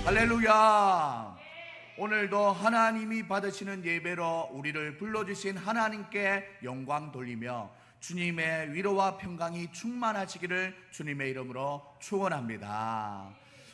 할렐루야. 오늘도 하나님이 받으시는 예배로 우리를 불러주신 하나님께 영광 돌리며 주님의 위로와 평강이 충만하시기를 주님의 이름으로 축원합니다.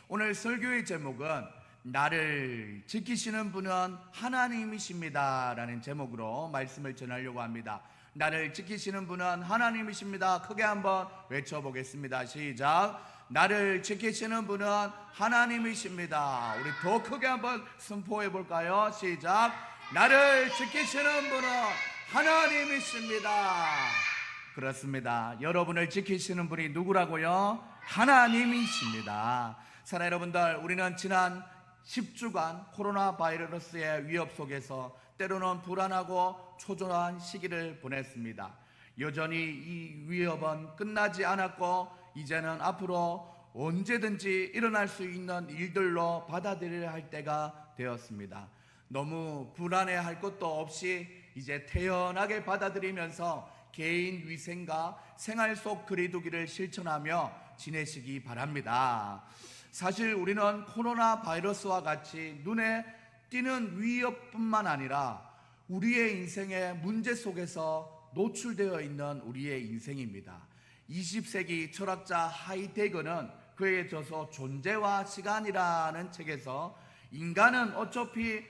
오늘 설교의 제목은 나를 지키시는 분은 하나님이십니다 라는 제목으로 말씀을 전하려고 합니다. 나를 지키시는 분은 하나님이십니다. 크게 한번 외쳐보겠습니다. 시작. 나를 지키시는 분은 하나님이십니다. 우리 더 크게 한번 선포해 볼까요? 시작. 나를 지키시는 분은 하나님이십니다. 그렇습니다. 여러분을 지키시는 분이 누구라고요? 하나님이십니다. 사랑하는 여러분들, 우리는 지난 10주간 코로나 바이러스의 위협 속에서 때로는 불안하고 초조한 시기를 보냈습니다. 여전히 이 위협은 끝나지 않았고 이제는 앞으로 언제든지 일어날 수 있는 일들로 받아들여야 할 때가 되었습니다. 너무 불안해할 것도 없이 이제 태연하게 받아들이면서 개인 위생과 생활 속 거리두기를 실천하며 지내시기 바랍니다. 사실 우리는 코로나 바이러스와 같이 눈에 띄는 위협뿐만 아니라 우리의 인생의 문제 속에서 노출되어 있는 우리의 인생입니다. 20세기 철학자 하이데거는 그에 져서 존재와 시간이라는 책에서 인간은 어차피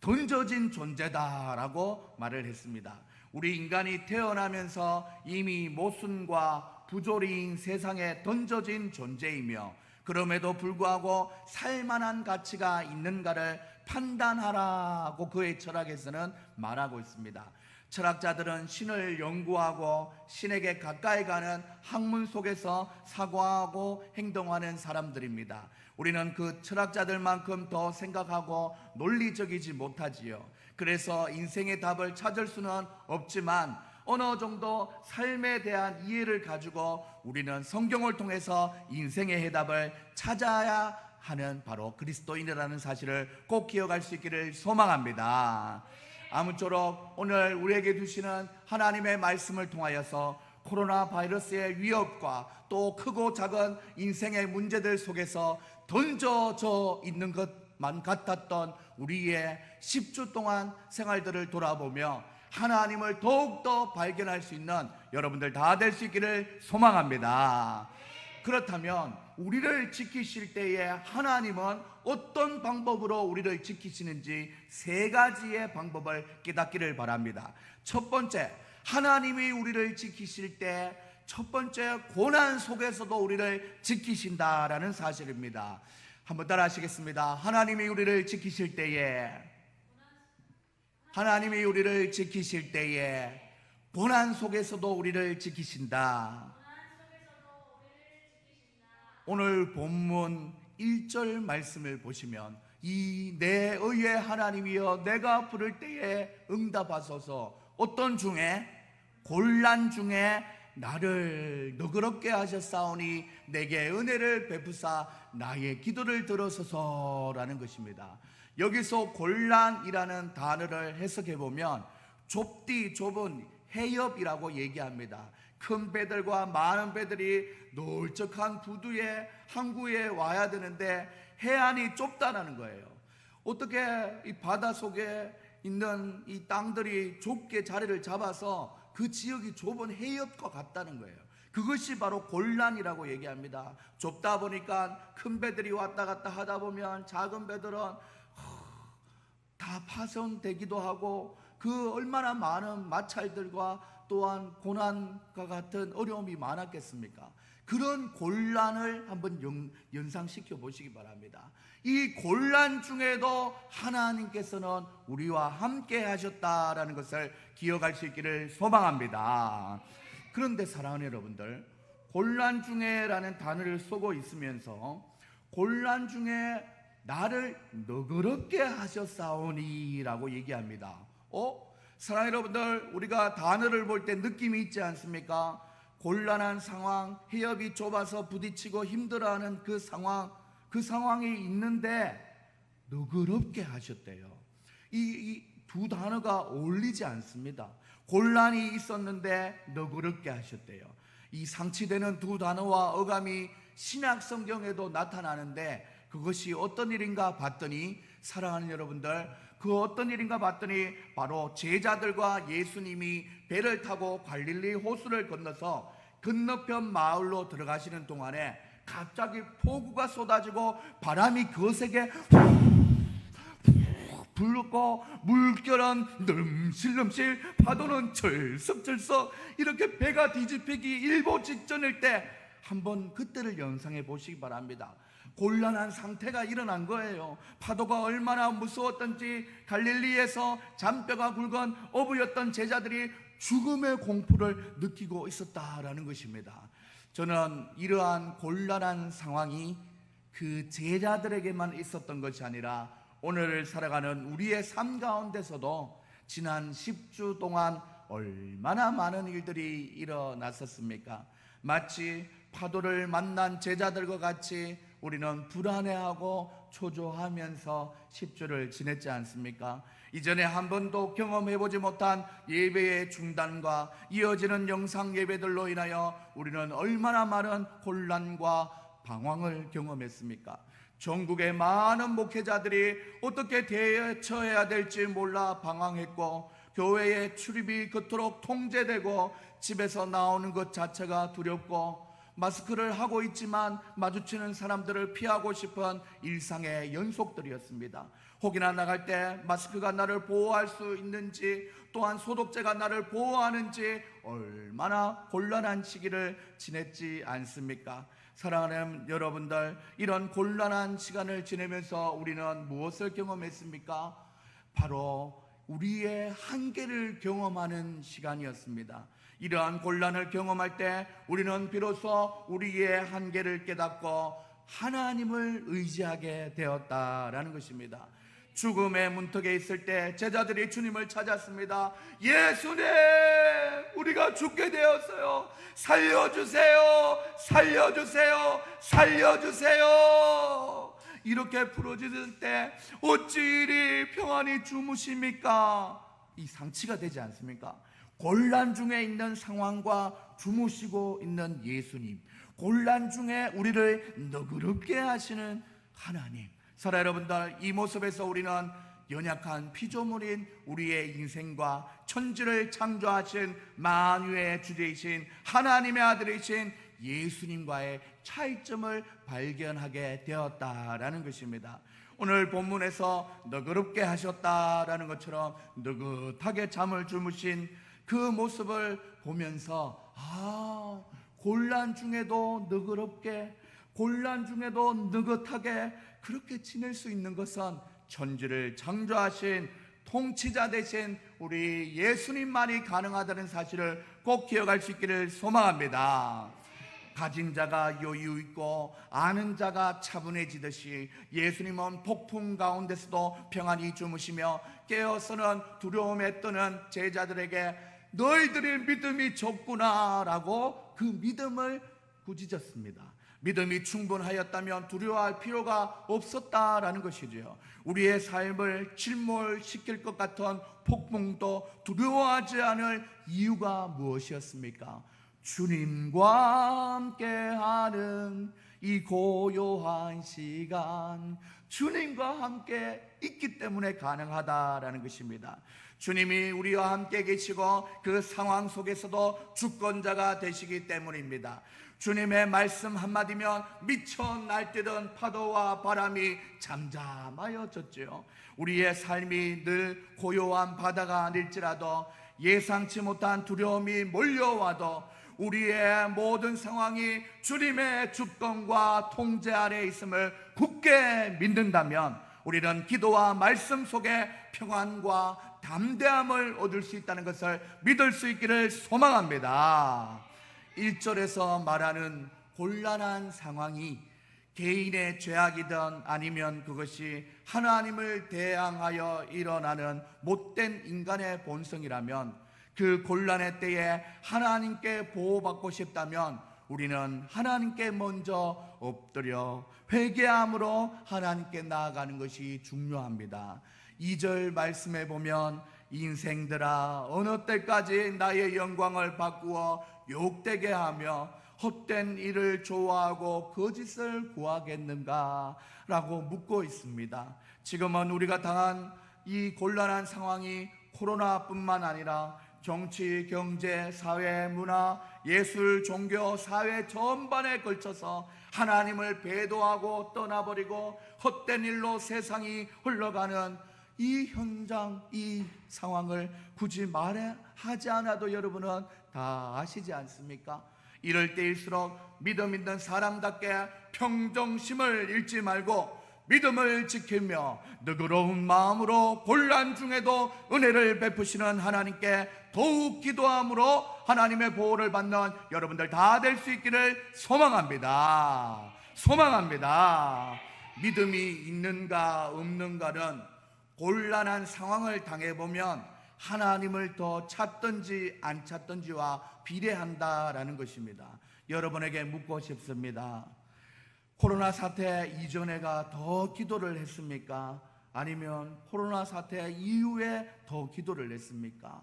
던져진 존재다라고 말을 했습니다. 우리 인간이 태어나면서 이미 모순과 부조리인 세상에 던져진 존재이며 그럼에도 불구하고 살만한 가치가 있는가를 판단하라고 그의 철학에서는 말하고 있습니다. 철학자들은 신을 연구하고 신에게 가까이 가는 학문 속에서 사고하고 행동하는 사람들입니다. 우리는 그 철학자들만큼 더 생각하고 논리적이지 못하지요. 그래서 인생의 답을 찾을 수는 없지만 어느 정도 삶에 대한 이해를 가지고 우리는 성경을 통해서 인생의 해답을 찾아야 하는 바로 그리스도인이라는 사실을 꼭 기억할 수 있기를 소망합니다. 아무쪼록 오늘 우리에게 주시는 하나님의 말씀을 통하여서 코로나 바이러스의 위협과 또 크고 작은 인생의 문제들 속에서 던져져 있는 것만 같았던 우리의 10주 동안 생활들을 돌아보며 하나님을 더욱더 발견할 수 있는 여러분들 다 될 수 있기를 소망합니다. 그렇다면 우리를 지키실 때에 하나님은 어떤 방법으로 우리를 지키시는지 세 가지의 방법을 깨닫기를 바랍니다. 첫 번째, 하나님이 우리를 지키실 때 첫 번째 고난 속에서도 우리를 지키신다라는 사실입니다. 한번 따라 하시겠습니다. 하나님이 우리를 지키실 때에 고난 속에서도 우리를 지키신다. 오늘 본문 1절 말씀을 보시면 이 내 의의 하나님이여 내가 부를 때에 응답하소서. 어떤 중에? 곤란 중에 나를 너그럽게 하셨사오니 내게 은혜를 베푸사 나의 기도를 들어소서라는 것입니다. 여기서 곤란이라는 단어를 해석해 보면 좁은 해협이라고 얘기합니다. 큰 배들과 많은 배들이 넓적한 부두에 항구에 와야 되는데 해안이 좁다라는 거예요. 어떻게 이 바다 속에 있는 이 땅들이 좁게 자리를 잡아서 그 지역이 좁은 해협과 같다는 거예요. 그것이 바로 곤란이라고 얘기합니다. 좁다 보니까 큰 배들이 왔다 갔다 하다 보면 작은 배들은 다 파손되기도 하고 그 얼마나 많은 마찰들과 또한 고난과 같은 어려움이 많았겠습니까? 그런 곤란을 한번 연상시켜 보시기 바랍니다. 이 곤란 중에도 하나님께서는 우리와 함께 하셨다라는 것을 기억할 수 있기를 소망합니다. 그런데 사랑하는 여러분들, 곤란 중에라는 단어를 쓰고 있으면서 곤란 중에 나를 너그럽게 하셨사오니 라고 얘기합니다. 사랑하는 여러분들, 우리가 단어를 볼 때 느낌이 있지 않습니까? 곤란한 상황, 해협이 좁아서 부딪히고 힘들어하는 그 상황이 있는데 너그럽게 하셨대요. 이 두 단어가 어울리지 않습니다. 곤란이 있었는데 너그럽게 하셨대요. 이 상치되는 두 단어와 어감이 신약 성경에도 나타나는데 그것이 어떤 일인가 봤더니, 사랑하는 여러분들, 그 어떤 일인가 봤더니 바로 제자들과 예수님이 배를 타고 갈릴리 호수를 건너서 건너편 마을로 들어가시는 동안에 갑자기 폭우가 쏟아지고 바람이 거세게 불고 물결은 넘실넘실, 파도는 철썩철썩, 이렇게 배가 뒤집히기 일보 직전일 때 한번 그때를 연상해 보시기 바랍니다. 곤란한 상태가 일어난 거예요. 파도가 얼마나 무서웠던지 갈릴리에서 잔뼈가 굵은 어부였던 제자들이 죽음의 공포를 느끼고 있었다라는 것입니다. 저는 이러한 곤란한 상황이 그 제자들에게만 있었던 것이 아니라 오늘을 살아가는 우리의 삶 가운데서도 지난 10주 동안 얼마나 많은 일들이 일어났었습니까? 마치 파도를 만난 제자들과 같이 우리는 불안해하고 초조하면서 10주를 지냈지 않습니까? 이전에 한 번도 경험해보지 못한 예배의 중단과 이어지는 영상 예배들로 인하여 우리는 얼마나 많은 혼란과 방황을 경험했습니까? 전국의 많은 목회자들이 어떻게 대처해야 될지 몰라 방황했고, 교회의 출입이 그토록 통제되고 집에서 나오는 것 자체가 두렵고, 마스크를 하고 있지만 마주치는 사람들을 피하고 싶은 일상의 연속들이었습니다. 혹이나 나갈 때 마스크가 나를 보호할 수 있는지, 또한 소독제가 나를 보호하는지 얼마나 곤란한 시기를 지냈지 않습니까? 사랑하는 여러분들, 이런 곤란한 시간을 지내면서 우리는 무엇을 경험했습니까? 바로 우리의 한계를 경험하는 시간이었습니다. 이러한 곤란을 경험할 때 우리는 비로소 우리의 한계를 깨닫고 하나님을 의지하게 되었다라는 것입니다. 죽음의 문턱에 있을 때 제자들이 주님을 찾았습니다. 예수님, 우리가 죽게 되었어요. 살려주세요, 살려주세요, 살려주세요. 이렇게 부르짖을 때 어찌 이리 평안히 주무십니까? 이 상치가 되지 않습니까? 곤란 중에 있는 상황과 주무시고 있는 예수님, 곤란 중에 우리를 너그럽게 하시는 하나님. 사랑 여러분들, 이 모습에서 우리는 연약한 피조물인 우리의 인생과 천지를 창조하신 만유의 주제이신 하나님의 아들이신 예수님과의 차이점을 발견하게 되었다라는 것입니다. 오늘 본문에서 너그럽게 하셨다라는 것처럼 느긋하게 잠을 주무신 그 모습을 보면서 곤란 중에도 너그럽게, 곤란 중에도 느긋하게 그렇게 지낼 수 있는 것은 천지를 창조하신 통치자 되신 우리 예수님만이 가능하다는 사실을 꼭 기억할 수 있기를 소망합니다. 가진 자가 여유 있고 아는 자가 차분해지듯이 예수님은 폭풍 가운데서도 평안히 주무시며 깨어서는 두려움에 떠는 제자들에게 너희들의 믿음이 적구나라고 그 믿음을 꾸짖었습니다. 믿음이 충분하였다면 두려워할 필요가 없었다라는 것이죠. 우리의 삶을 침몰시킬 것 같은 폭풍도 두려워하지 않을 이유가 무엇이었습니까? 주님과 함께하는 이 고요한 시간, 주님과 함께 있기 때문에 가능하다라는 것입니다. 주님이 우리와 함께 계시고 그 상황 속에서도 주권자가 되시기 때문입니다. 주님의 말씀 한마디면 미쳐 날뛰던 파도와 바람이 잠잠하여졌죠. 우리의 삶이 늘 고요한 바다가 아닐지라도, 예상치 못한 두려움이 몰려와도 우리의 모든 상황이 주님의 주권과 통제 아래 있음을 굳게 믿는다면 우리는 기도와 말씀 속에 평안과 담대함을 얻을 수 있다는 것을 믿을 수 있기를 소망합니다. 1절에서 말하는 곤란한 상황이 개인의 죄악이든 아니면 그것이 하나님을 대항하여 일어나는 못된 인간의 본성이라면, 그 곤란의 때에 하나님께 보호받고 싶다면 우리는 하나님께 먼저 엎드려 회개함으로 하나님께 나아가는 것이 중요합니다. 2절 말씀에 보면 인생들아 어느 때까지 나의 영광을 바꾸어 욕되게 하며 헛된 일을 좋아하고 거짓을 구하겠는가? 라고 묻고 있습니다. 지금은 우리가 당한 이 곤란한 상황이 코로나뿐만 아니라 정치, 경제, 사회, 문화, 예술, 종교, 사회 전반에 걸쳐서 하나님을 배도하고 떠나버리고 헛된 일로 세상이 흘러가는 이 현장, 이 상황을 굳이 말하지 않아도 여러분은 다 아시지 않습니까? 이럴 때일수록 믿음 있는 사람답게 평정심을 잃지 말고 믿음을 지키며 너그러운 마음으로 곤란 중에도 은혜를 베푸시는 하나님께 더욱 기도함으로 하나님의 보호를 받는 여러분들 다 될 수 있기를 소망합니다. 소망합니다. 믿음이 있는가 없는가는 곤란한 상황을 당해보면 하나님을 더 찾든지 안 찾든지와 비례한다라는 것입니다. 여러분에게 묻고 싶습니다. 코로나 사태 이전에가 더 기도를 했습니까? 아니면 코로나 사태 이후에 더 기도를 했습니까?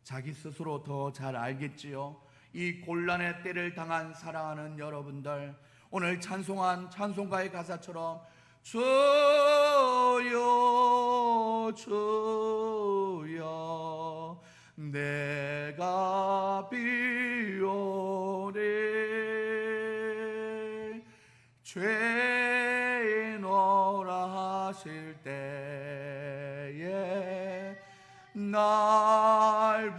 자기 스스로 더 잘 알겠지요. 이 곤란의 때를 당한 사랑하는 여러분들, 오늘 찬송한 찬송가의 가사처럼 주여 주여 내가 비오니 죄인오라 하실 때에 날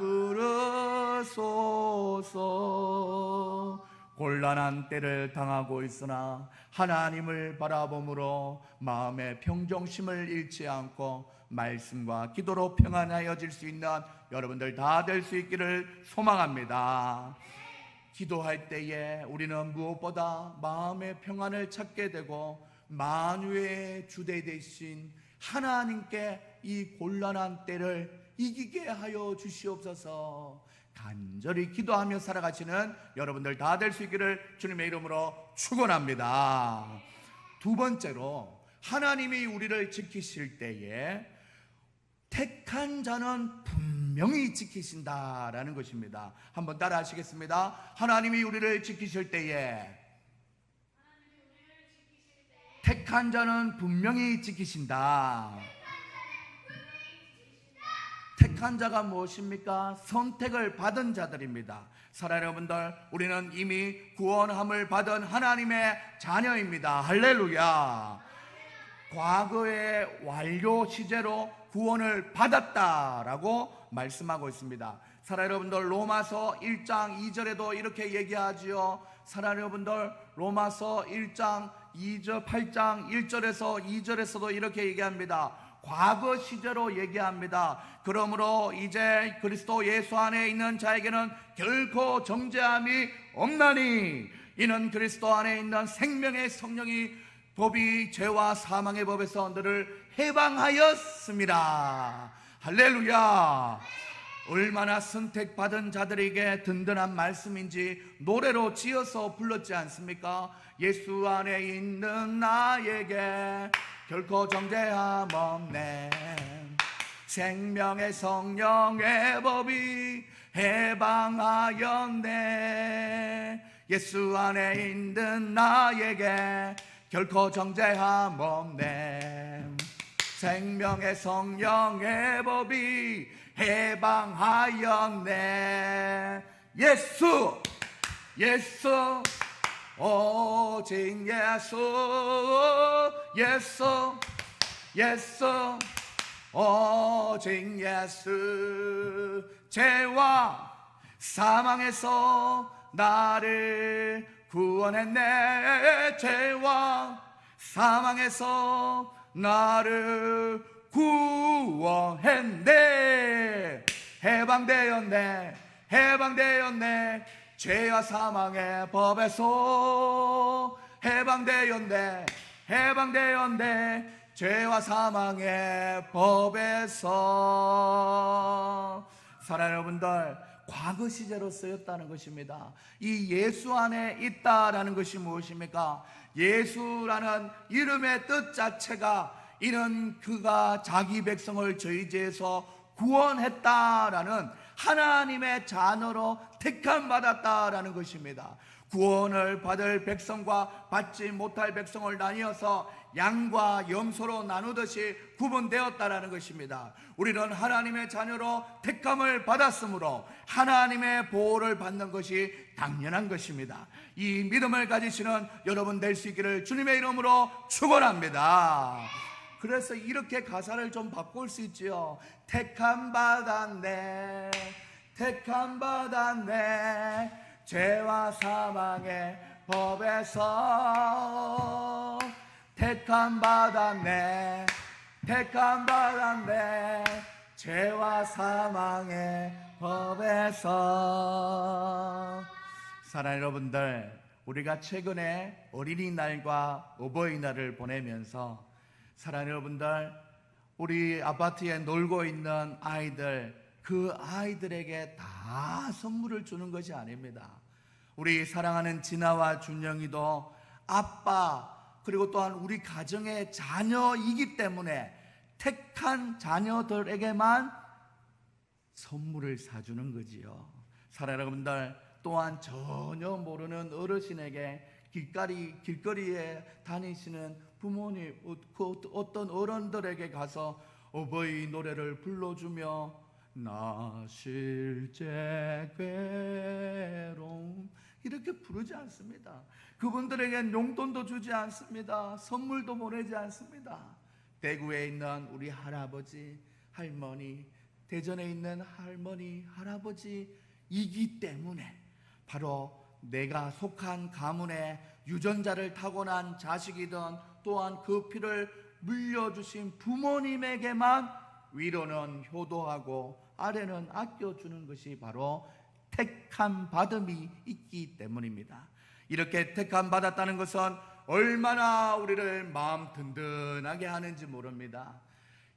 부르소서. 곤란한 때를 당하고 있으나 하나님을 바라봄으로 마음의 평정심을 잃지 않고 말씀과 기도로 평안하여질 수 있는 여러분들 다 될 수 있기를 소망합니다. 기도할 때에 우리는 무엇보다 마음의 평안을 찾게 되고 만유의 주대 되신 하나님께 이 곤란한 때를 이기게 하여 주시옵소서. 간절히 기도하며 살아가시는 여러분들 다 될 수 있기를 주님의 이름으로 축원합니다. 두 번째로, 하나님이 우리를 지키실 때에 택한 자는 분명히 지키신다라는 것입니다. 한번 따라 하시겠습니다. 하나님이 우리를 지키실 때에 택한 자는 분명히 지키신다. 택한 자가 무엇입니까? 선택을 받은 자들입니다. 사랑하는 여러분들, 우리는 이미 구원함을 받은 하나님의 자녀입니다. 할렐루야. 과거의 완료 시제로 구원을 받았다라고 말씀하고 있습니다. 사랑하는 여러분들, 로마서 1장 2절에도 이렇게 얘기하지요. 사랑하는 여러분들, 로마서 1장 2절 8장 1절에서 2절에서도 이렇게 얘기합니다. 과거 시제로 얘기합니다. 그러므로 이제 그리스도 예수 안에 있는 자에게는 결코 정죄함이 없나니 이는 그리스도 안에 있는 생명의 성령이 법이 죄와 사망의 법에서 너를 해방하였습니다. 할렐루야. 얼마나 선택받은 자들에게 든든한 말씀인지 노래로 지어서 불렀지 않습니까? 예수 안에 있는 나에게 결코 정죄함 없네. 생명의 성령의 법이 해방하였네. 예수 안에 있는 나에게 결코 정죄함 없네. 생명의 성령의 법이 해방하였네. 예수 예수 오직 예수 예수 예수 오직 예수. 죄와 사망에서 나를 구원했네. 죄와 사망에서 나를 구원했네. 해방되었네. 해방되었네. 죄와 사망의 법에서 해방되었네. 해방되었네. 죄와 사망의 법에서. 사랑하는 여러분들, 과거 시제로 쓰였다는 것입니다. 이 예수 안에 있다라는 것이 무엇입니까? 예수라는 이름의 뜻 자체가 이는 그가 자기 백성을 저희 죄에서 구원했다라는 하나님의 자녀로 택함 받았다라는 것입니다. 구원을 받을 백성과 받지 못할 백성을 나뉘어서 양과 염소로 나누듯이 구분되었다라는 것입니다. 우리는 하나님의 자녀로 택함을 받았으므로 하나님의 보호를 받는 것이 당연한 것입니다. 이 믿음을 가지시는 여러분 될 수 있기를 주님의 이름으로 축원합니다. 그래서 이렇게 가사를 좀 바꿀 수 있지요. 택함 받았네, 택함 받았네, 죄와 사망의 법에서 택함 받았네, 택함 받았네, 죄와 사망의 법에서. 사랑하는 여러분들, 우리가 최근에 어린이날과 어버이날을 보내면서 사랑하는 여러분들, 우리 아파트에 놀고 있는 아이들, 그 아이들에게 다 선물을 주는 것이 아닙니다. 우리 사랑하는 진아와 준영이도 아빠, 그리고 또한 우리 가정의 자녀이기 때문에 택한 자녀들에게만 선물을 사주는 거지요. 사랑하는 여러분들, 또한 전혀 모르는 어르신에게 길거리에 다니시는 부모님, 어떤 어른들에게 가서 어버이 노래를 불러주며 나 실제 괴로움 이렇게 부르지 않습니다. 그분들에겐 용돈도 주지 않습니다. 선물도 보내지 않습니다. 대구에 있는 우리 할아버지, 할머니, 대전에 있는 할머니, 할아버지이기 때문에 바로 내가 속한 가문의 유전자를 타고난 자식이든 또한 그 피를 물려주신 부모님에게만 위로는 효도하고 아래는 아껴주는 것이 바로 택함 받음이 있기 때문입니다. 이렇게 택함 받았다는 것은 얼마나 우리를 마음 든든하게 하는지 모릅니다.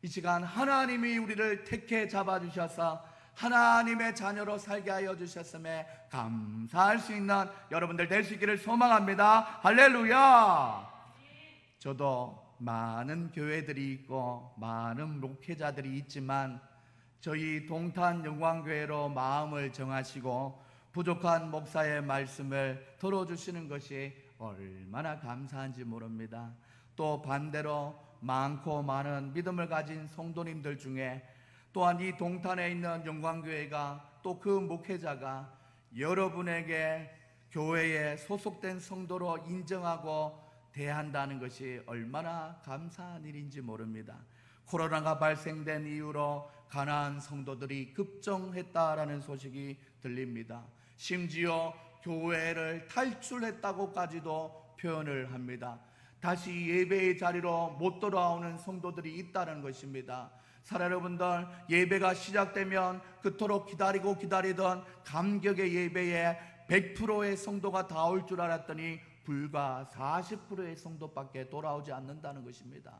이 시간 하나님이 우리를 택해 잡아주셔서 하나님의 자녀로 살게 하여 주셨음에 감사할 수 있는 여러분들 될 수 있기를 소망합니다. 할렐루야. 저도 많은 교회들이 있고 많은 목회자들이 있지만 저희 동탄 영광교회로 마음을 정하시고 부족한 목사의 말씀을 들어주시는 것이 얼마나 감사한지 모릅니다. 또 반대로 많고 많은 믿음을 가진 성도님들 중에 또한 이 동탄에 있는 영광교회가 또 그 목회자가 여러분에게 교회에 소속된 성도로 인정하고 대한다는 것이 얼마나 감사한 일인지 모릅니다. 코로나가 발생된 이후로 가난한 성도들이 급증했다라는 소식이 들립니다. 심지어 교회를 탈출했다고까지도 표현을 합니다. 다시 예배의 자리로 못 돌아오는 성도들이 있다는 것입니다. 사랑하는 여러분들, 예배가 시작되면 그토록 기다리던 감격의 예배에 100%의 성도가 다 올 줄 알았더니 불과 40%의 성도밖에 돌아오지 않는다는 것입니다.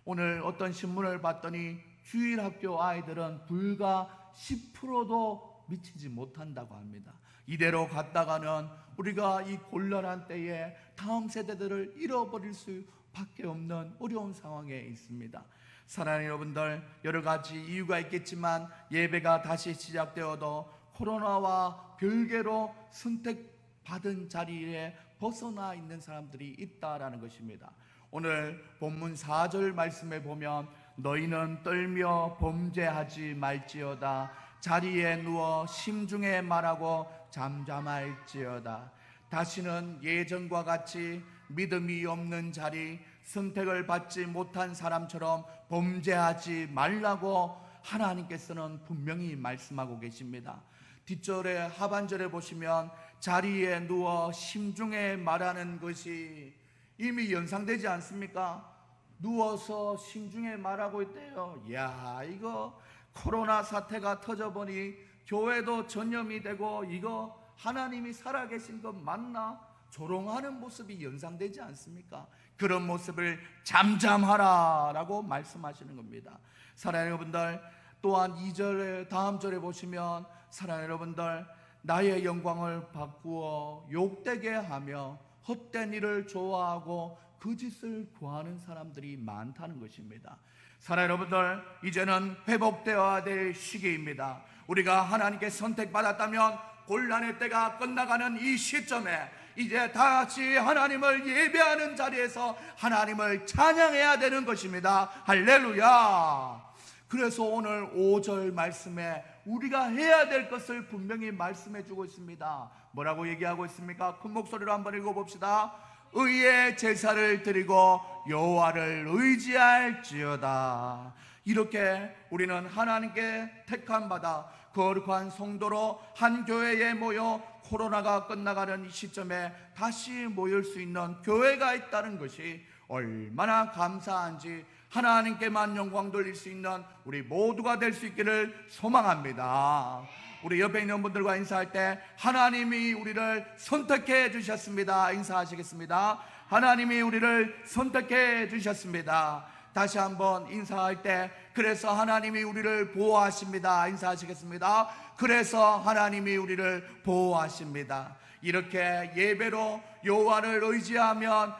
오늘 어떤 신문을 봤더니 주일학교 아이들은 불과 10%도 미치지 못한다고 합니다. 이대로 갔다가는 우리가 이 곤란한 때에 다음 세대들을 잃어버릴 수밖에 없는 어려운 상황에 있습니다. 사랑하는 여러분들, 여러 가지 이유가 있겠지만 예배가 다시 시작되어도 코로나와 별개로 선택받은 자리에 벗어나 있는 사람들이 있다라는 것입니다. 오늘 본문 4절 말씀에 보면 너희는 떨며 범죄하지 말지어다 자리에 누워 심중에 말하고 잠잠할지어다. 다시는 예전과 같이 믿음이 없는 자리, 선택을 받지 못한 사람처럼 범죄하지 말라고 하나님께서는 분명히 말씀하고 계십니다. 뒷절에 하반절에 보시면 자리에 누워 심중에 말하는 것이 이미 연상되지 않습니까? 누워서 심중에 말하고 있대요. 야, 이거 코로나 사태가 터져보니 교회도 전염이 되고 이거 하나님이 살아계신 것 맞나? 조롱하는 모습이 연상되지 않습니까? 그런 모습을 잠잠하라 라고 말씀하시는 겁니다. 사랑하는 여러분들, 또한 2절에 다음 절에 보시면 사랑하는 여러분들, 나의 영광을 바꾸어 욕되게 하며 헛된 일을 좋아하고 그 짓을 구하는 사람들이 많다는 것입니다. 사랑하는 여러분들, 이제는 회복되어야 될 시기입니다. 우리가 하나님께 선택받았다면 곤란의 때가 끝나가는 이 시점에 이제 다시 하나님을 예배하는 자리에서 하나님을 찬양해야 되는 것입니다. 할렐루야. 그래서 오늘 5절 말씀에 우리가 해야 될 것을 분명히 말씀해 주고 있습니다. 뭐라고 얘기하고 있습니까? 큰 목소리로 한번 읽어봅시다. 의의 제사를 드리고 여호와를 의지할지어다. 이렇게 우리는 하나님께 택함 받아 거룩한 성도로 한 교회에 모여 코로나가 끝나가는 이 시점에 다시 모일 수 있는 교회가 있다는 것이 얼마나 감사한지 하나님께만 영광 돌릴 수 있는 우리 모두가 될 수 있기를 소망합니다. 우리 옆에 있는 분들과 인사할 때 하나님이 우리를 선택해 주셨습니다. 인사하시겠습니다. 하나님이 우리를 선택해 주셨습니다. 다시 한번 인사할 때 그래서 하나님이 우리를 보호하십니다. 인사하시겠습니다. 그래서 하나님이 우리를 보호하십니다. 이렇게 예배로 여호와를 의지하면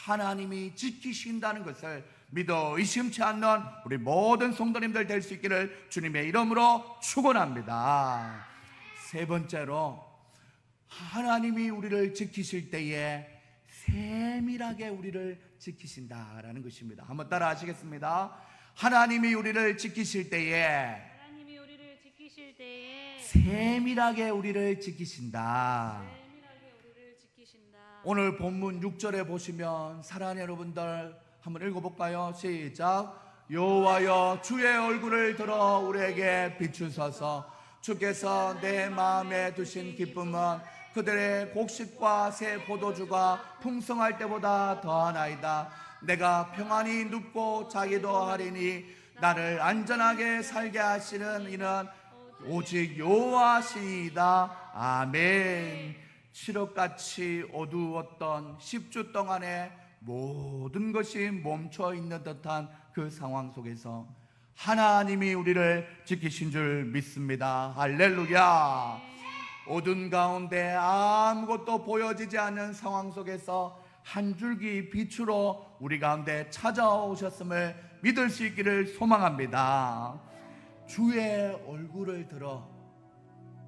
하나님이 지키신다는 것을 믿어 의심치 않는 우리 모든 성도님들 될 수 있기를 주님의 이름으로 축원합니다. 세 번째로 하나님이 우리를 지키실 때에 세밀하게 우리를 지키신다라는 것입니다. 한번 따라 하시겠습니다. 하나님이 우리를 지키실 때에 세밀하게 우리를 지키신다. 오늘 본문 6절에 보시면 사랑하는 여러분들 한번 읽어볼까요? 시작. 여호와여 주의 얼굴을 들어 우리에게 비추소서. 주께서 내 마음에 두신 기쁨은 그들의 곡식과 새 포도주가 풍성할 때보다 더하나이다. 내가 평안히 눕고 자기도 하리니 나를 안전하게 살게 하시는 이는 오직 여호와시이다. 아멘. 칠흑같이 어두웠던 10주 동안에 모든 것이 멈춰 있는 듯한 그 상황 속에서 하나님이 우리를 지키신 줄 믿습니다. 할렐루야. 어두운 가운데 아무것도 보여지지 않는 상황 속에서 한 줄기 빛으로 우리 가운데 찾아오셨음을 믿을 수 있기를 소망합니다. 주의 얼굴을 들어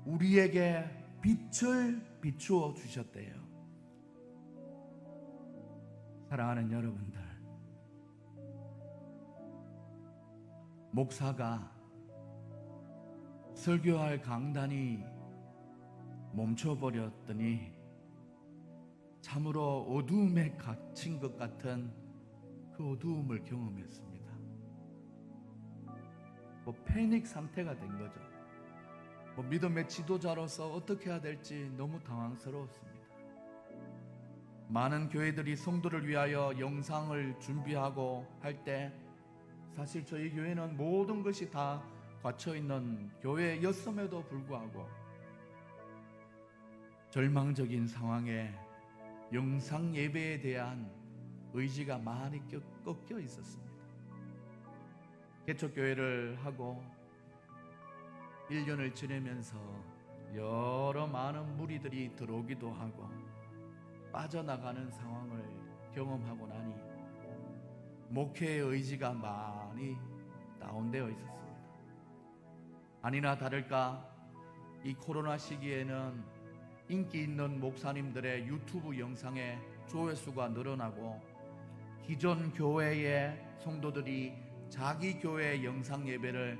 우리에게 빛을 비추어 주셨대요. 사랑하는 여러분들, 목사가 설교할 강단이 멈춰버렸더니 참으로 어두움에 갇힌 것 같은 그 어두움을 경험했습니다. 패닉 상태가 된 거죠. 믿음의 지도자로서 어떻게 해야 될지 너무 당황스러웠습니다. 많은 교회들이 성도를 위하여 영상을 준비하고 할 때 사실 저희 교회는 모든 것이 다 갖춰있는 교회였음에도 불구하고 절망적인 상황에 영상 예배에 대한 의지가 많이 꺾여 있었습니다. 개척교회를 하고 1년을 지내면서 여러 많은 무리들이 들어오기도 하고 빠져나가는 상황을 경험하고 나니 목회의 의지가 많이 다운되어 있었습니다. 아니나 다를까 이 코로나 시기에는 인기 있는 목사님들의 유튜브 영상의 조회수가 늘어나고 기존 교회의 성도들이 자기 교회 영상 예배를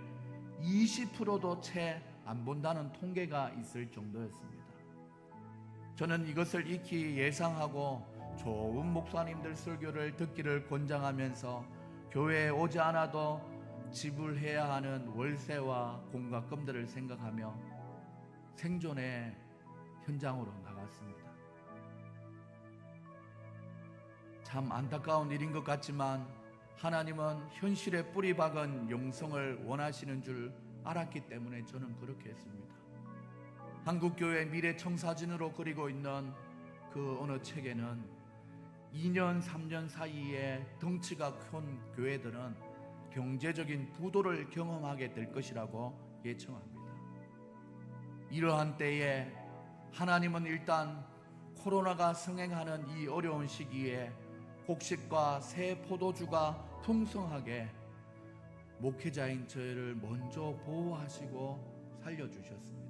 20%도 채 안 본다는 통계가 있을 정도였습니다. 저는 이것을 익히 예상하고 좋은 목사님들 설교를 듣기를 권장하면서 교회에 오지 않아도 지불해야 하는 월세와 공과금들을 생각하며 생존의 현장으로 나갔습니다. 참 안타까운 일인 것 같지만 하나님은 현실에 뿌리 박은 영성을 원하시는 줄 알았기 때문에 저는 그렇게 했습니다. 한국교회 미래 청사진으로 그리고 있는 그 어느 책에는 2년 3년 사이에 덩치가 큰 교회들은 경제적인 부도를 경험하게 될 것이라고 예청합니다. 이러한 때에 하나님은 일단 코로나가 성행하는 이 어려운 시기에 곡식과 새 포도주가 풍성하게 목회자인 저희를 먼저 보호하시고 살려주셨습니다.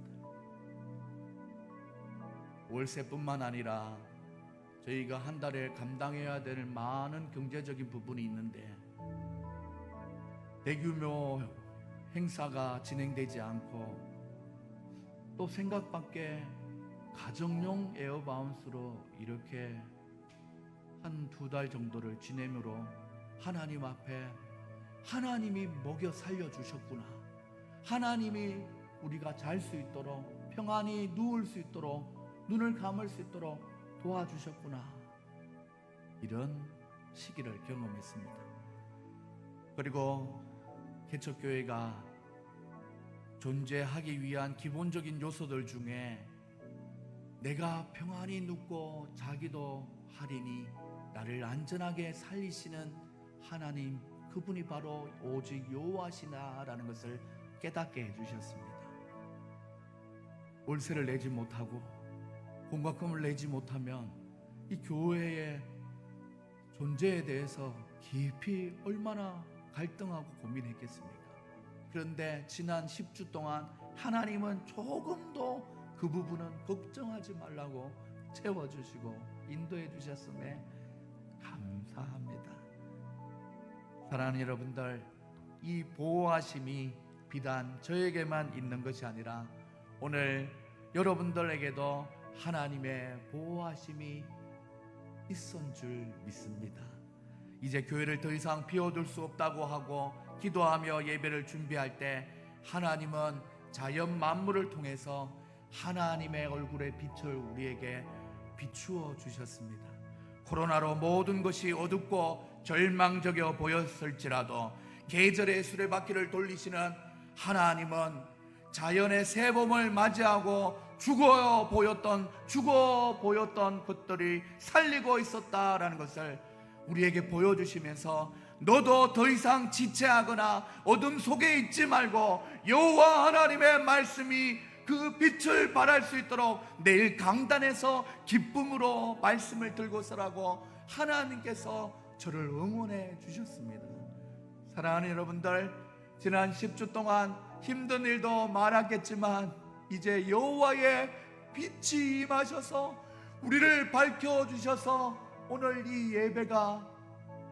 월세뿐만 아니라 저희가 한 달에 감당해야 될 많은 경제적인 부분이 있는데 대규모 행사가 진행되지 않고 또 생각밖에 가정용 에어바운스로 이렇게 한 2달 정도를 지내므로 하나님 앞에 하나님이 먹여 살려주셨구나, 하나님이 우리가 잘 수 있도록 평안히 누울 수 있도록 눈을 감을 수 있도록 도와주셨구나, 이런 시기를 경험했습니다. 그리고 개척교회가 존재하기 위한 기본적인 요소들 중에 내가 평안히 눕고 자기도 하리니 나를 안전하게 살리시는 하나님, 그분이 바로 오직 여호와시나라는 것을 깨닫게 해주셨습니다. 월세를 내지 못하고 공과금을 내지 못하면 이 교회의 존재에 대해서 깊이 얼마나 갈등하고 고민했겠습니까? 그런데 지난 10주 동안 하나님은 조금도 그 부분은 걱정하지 말라고 채워주시고 인도해 주셨음에 감사합니다. 사랑하는 여러분들, 이 보호하심이 비단 저에게만 있는 것이 아니라 오늘 여러분들에게도 하나님의 보호하심이 있은 줄 믿습니다. 이제 교회를 더 이상 비워둘 수 없다고 하고 기도하며 예배를 준비할 때 하나님은 자연 만물을 통해서 하나님의 얼굴의 빛을 우리에게 비추어 주셨습니다. 코로나로 모든 것이 어둡고 절망적이어 보였을지라도 계절의 수레바퀴를 돌리시는 하나님은 자연의 새봄을 맞이하고 죽어 보였던 것들이 살리고 있었다라는 것을 우리에게 보여주시면서 너도 더 이상 지체하거나 어둠 속에 있지 말고 여호와 하나님의 말씀이 그 빛을 발할 수 있도록 내일 강단에서 기쁨으로 말씀을 들고 서라고 하나님께서 저를 응원해 주셨습니다. 사랑하는 여러분들, 지난 10주 동안 힘든 일도 많았겠지만 이제 여호와의 빛이 임하셔서 우리를 밝혀주셔서 오늘 이 예배가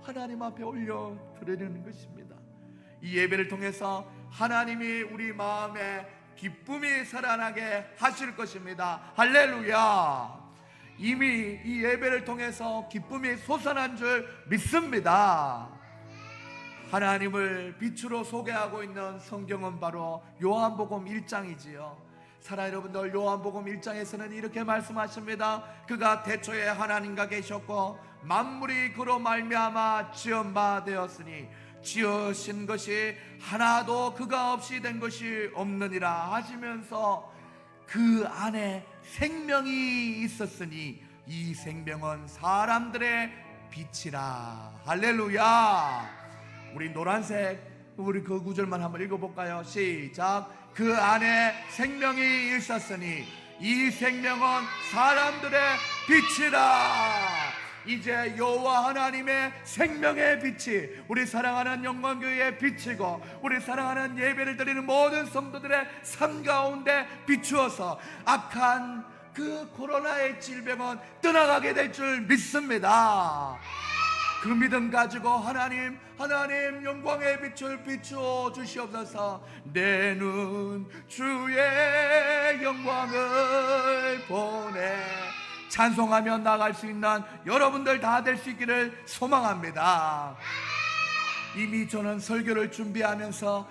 하나님 앞에 올려 드리는 것입니다. 이 예배를 통해서 하나님이 우리 마음에 기쁨이 살아나게 하실 것입니다. 할렐루야. 이미 이 예배를 통해서 기쁨이 솟아난 줄 믿습니다. 하나님을 빛으로 소개하고 있는 성경은 바로 요한복음 1장이지요. 사랑 여러분들, 요한복음 1장에서는 이렇게 말씀하십니다. 그가 태초에 하나님과 계셨고 만물이 그로 말미암아 지은 바 되었으니 지으신 것이 하나도 그가 없이 된 것이 없느니라 하시면서 그 안에 생명이 있었으니 이 생명은 사람들의 빛이라. 할렐루야. 우리 노란색 우리 그 구절만 한번 읽어볼까요? 시작. 그 안에 생명이 있었으니 이 생명은 사람들의 빛이라. 이제 여호와 하나님의 생명의 빛이 우리 사랑하는 영광교회의 빛이고 우리 사랑하는 예배를 드리는 모든 성도들의 삶 가운데 비추어서 악한 그 코로나의 질병은 떠나가게 될 줄 믿습니다. 그 믿음 가지고 하나님 영광의 빛을 비추어 주시옵소서. 내 눈 주의 영광을 보내 찬송하며 나갈 수 있는 여러분들 다 될 수 있기를 소망합니다. 이미 저는 설교를 준비하면서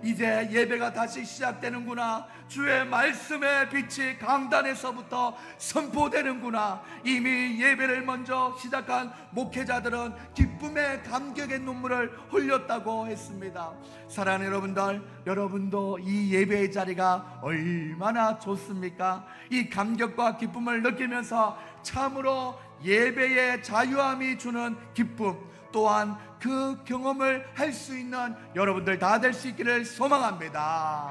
이제 예배가 다시 시작되는구나, 주의 말씀의 빛이 강단에서부터 선포되는구나, 이미 예배를 먼저 시작한 목회자들은 기쁨의 감격의 눈물을 흘렸다고 했습니다. 사랑하는 여러분들, 여러분도 이 예배의 자리가 얼마나 좋습니까? 이 감격과 기쁨을 느끼면서 참으로 예배의 자유함이 주는 기쁨, 또한 그 경험을 할 수 있는 여러분들 다 될 수 있기를 소망합니다.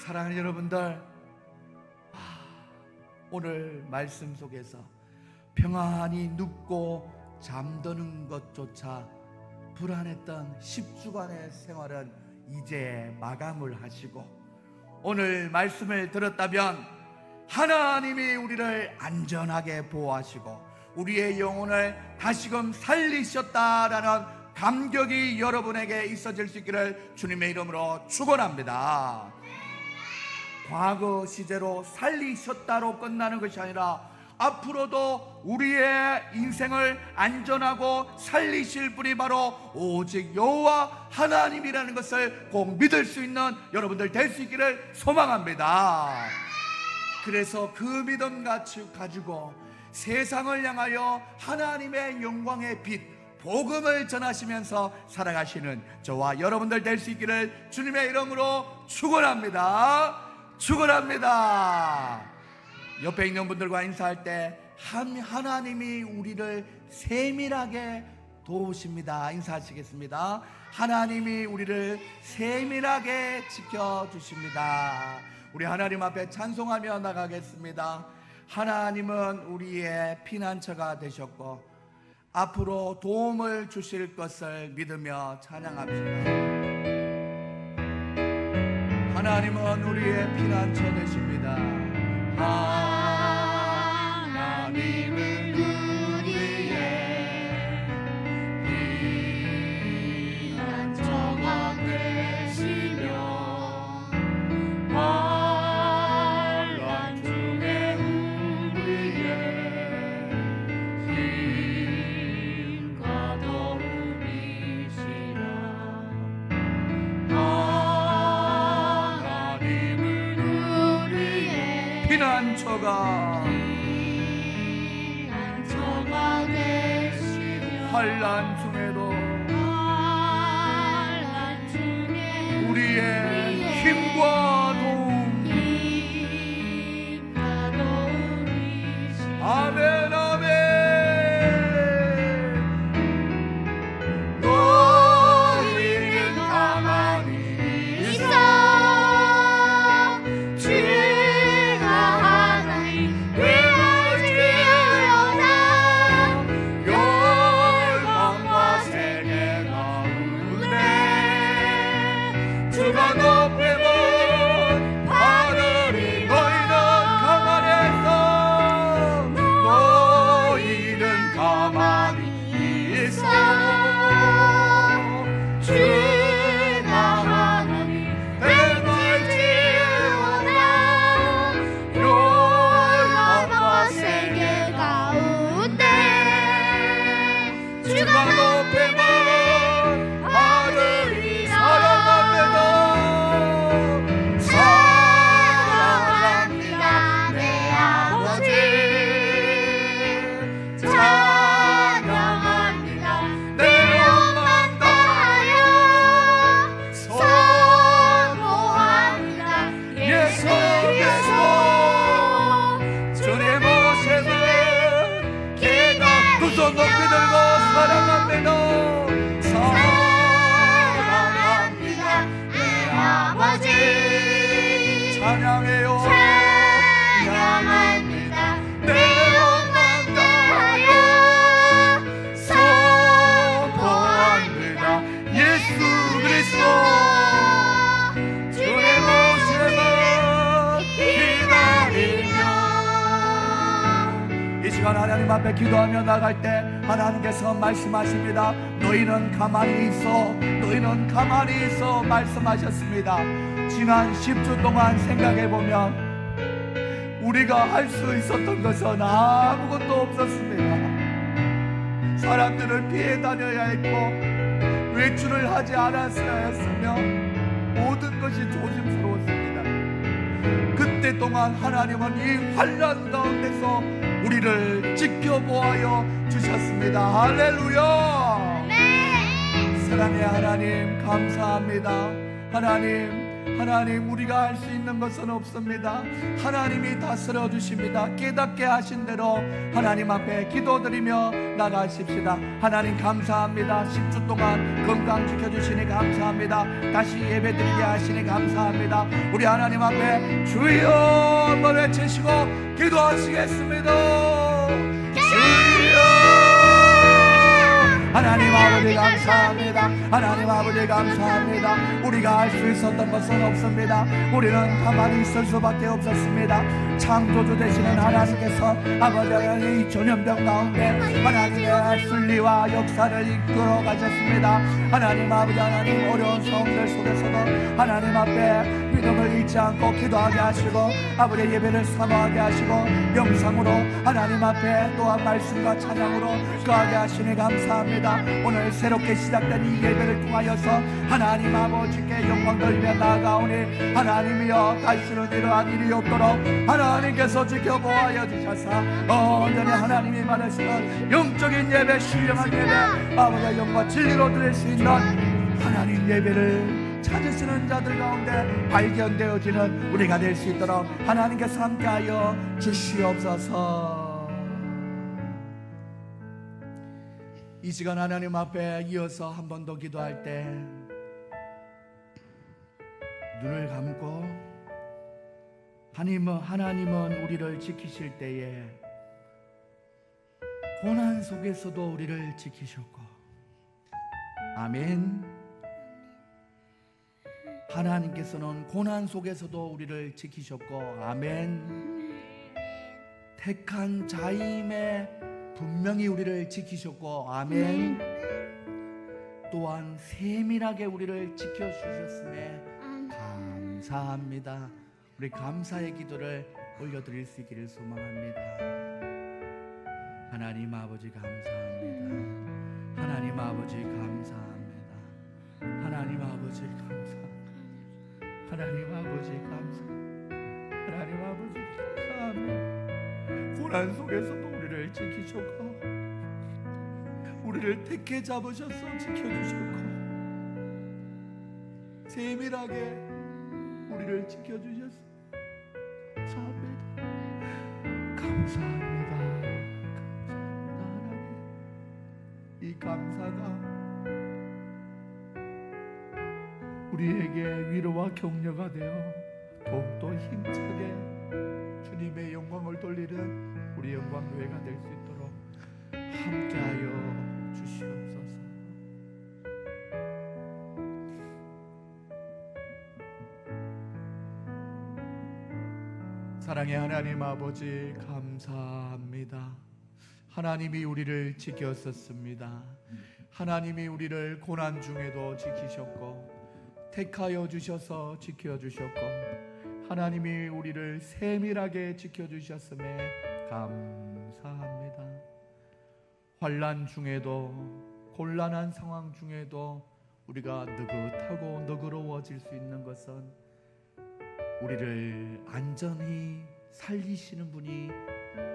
사랑하는 여러분들, 오늘 말씀 속에서 평안히 눕고 잠드는 것조차 불안했던 10주간의 생활은 이제 마감을 하시고 오늘 말씀을 들었다면 하나님이 우리를 안전하게 보호하시고 우리의 영혼을 다시금 살리셨다라는 감격이 여러분에게 있어질 수 있기를 주님의 이름으로 축원합니다. 과거 시제로 살리셨다로 끝나는 것이 아니라 앞으로도 우리의 인생을 안전하고 살리실 분이 바로 오직 여호와 하나님이라는 것을 꼭 믿을 수 있는 여러분들 될 수 있기를 소망합니다. 그래서 그 믿음 가지고 세상을 향하여 하나님의 영광의 빛 복음을 전하시면서 살아가시는 저와 여러분들 될 수 있기를 주님의 이름으로 축원합니다. 축원합니다. 옆에 있는 분들과 인사할 때 하나님이 우리를 세밀하게 도우십니다. 인사하시겠습니다. 하나님이 우리를 세밀하게 지켜주십니다. 우리 하나님 앞에 찬송하며 나가겠습니다. 하나님은 우리의 피난처가 되셨고 앞으로 도움을 주실 것을 믿으며 찬양합시다. 하나님은 우리의 피난처 되십니다. 하나님은 우리의 피난처가 되시며 환난 중에 우리의 힘과 도움이시라. 피난처가 되시며 환난 중에도 우리의 힘과 도움이시라. 아멘 아멘. 너희는 가만히 있어 하나님 앞에 기도하며 나갈 때 하나님께서 말씀하십니다. 너희는 가만히 있어, 너희는 가만히 있어 말씀하셨습니다. 지난 10주 동안 생각해보면 우리가 할 수 있었던 것은 아무것도 없었습니다. 사람들을 피해 다녀야 했고 외출을 하지 않았어야 했으며 모든 것이 조심스러웠습니다. 그때 동안 하나님은 이 환난 가운데서 우리를 지켜보아여 주셨습니다. 할렐루야. 사랑의 하나님 감사합니다. 하나님 우리가 할 수 있는 것은 없습니다. 하나님이 다스려 주십니다. 깨닫게 하신 대로 하나님 앞에 기도드리며 나가십시다. 하나님 감사합니다. 10주 동안 건강 지켜주시니 감사합니다. 다시 예배드리게 하시니 감사합니다. 우리 하나님 앞에 주여 한번 외치시고 기도하시겠습니다. 주여 하나님 아버지 감사합니다. 하나님 아버지 감사합니다. 우리가 할 수 있었던 것은 없습니다. 우리는 가만히 있을 수밖에 없었습니다. 창조주 되시는 하나님께서 아버지 하나님 이 전염병 가운데 하나님의 순리와 역사를 이끌어 가셨습니다. 하나님 아버지 하나님 어려운 상황들 속에서도 하나님 앞에 믿음을 잃지 않고 기도하게 하시고 아버지 예배를 사모하게 하시고 영상으로 하나님 앞에 또한 말씀과 찬양으로 거하게 하시니 감사합니다. 오늘 새롭게 시작된 이 예배를 통하여서 하나님 아버지께 영광 돌리며 나아가오니 하나님이여 다시는 이러한 일이 없도록 하나님께서 지켜보아여 주셔서 온전히 하나님이 말하시는 영적인 예배, 신령한 예배, 아버지의 영과 진리로 드릴 수 있는 하나님 예배를 찾으시는 자들 가운데 발견되어지는 우리가 될 수 있도록 하나님께서 함께하여 주시옵소서. 이 시간 하나님 앞에 이어서 한 번 더 기도할 때 눈을 감고 하나님은 우리를 지키실 때에 고난 속에서도 우리를 지키셨고, 아멘. 하나님께서는 고난 속에서도 우리를 지키셨고, 아멘. 택한 자임에 분명히 우리를 지키셨고, 아멘. 또한 세밀하게 우리를 지켜주셨음에 감사합니다. 우리 감사의 기도를 올려드릴 수 있기를 소망합니다. 하나님 아버지 감사합니다. 하나님 아버지 감사합니다. 하나님 아버지 감사합니다. 하나님 아버지 감사합니다. 하나님 아버지 감사합니다. 고난 속에서도 우리를 지키셨고 우리를 택해 잡으셔서 지켜주셨고 세밀하게 우리를 지켜주셨습니다. 감사합니다. 감사합니다. 감사합니다. 하나님, 이 감사가 우리에게 위로와 격려가 되어 더욱더 힘차게 주님의 영광을 돌리는 우리 영광교회가 될 수 있도록 함께하여 주시옵소서. 사랑의 하나님 아버지 감사합니다. 하나님이 우리를 지켰었습니다. 하나님이 우리를 고난 중에도 지키셨고 택하여 주셔서 지켜주셨고 하나님이 우리를 세밀하게 지켜주셨음에 감사합니다. 환난 중에도 곤란한 상황 중에도 우리가 느긋하고 너그러워질 수 있는 것은 우리를 안전히 살리시는 분이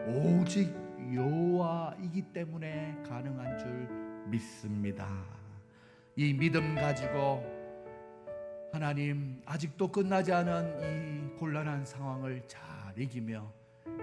오직 여호와이기 때문에 가능한 줄 믿습니다. 이 믿음 가지고 하나님 아직도 끝나지 않은 이 곤란한 상황을 잘 이기며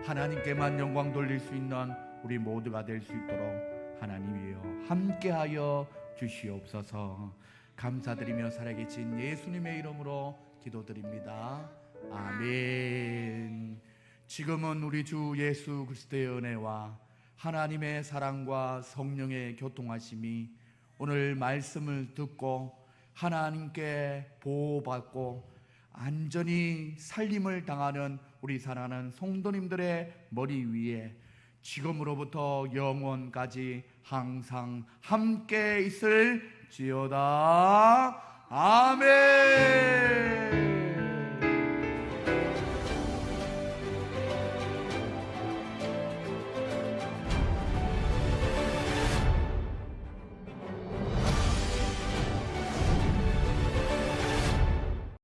하나님께만 영광 돌릴 수 있는 우리 모두가 될 수 있도록 하나님이여 함께하여 주시옵소서. 감사드리며 살아계신 예수님의 이름으로 기도드립니다. 아멘. 지금은 우리 주 예수 그리스도의 은혜와 하나님의 사랑과 성령의 교통하심이 오늘 말씀을 듣고 하나님께 보호받고 안전히 살림을 당하는 우리 사랑하는 성도님들의 머리 위에 지금으로부터 영원까지 항상 함께 있을지어다. 아멘.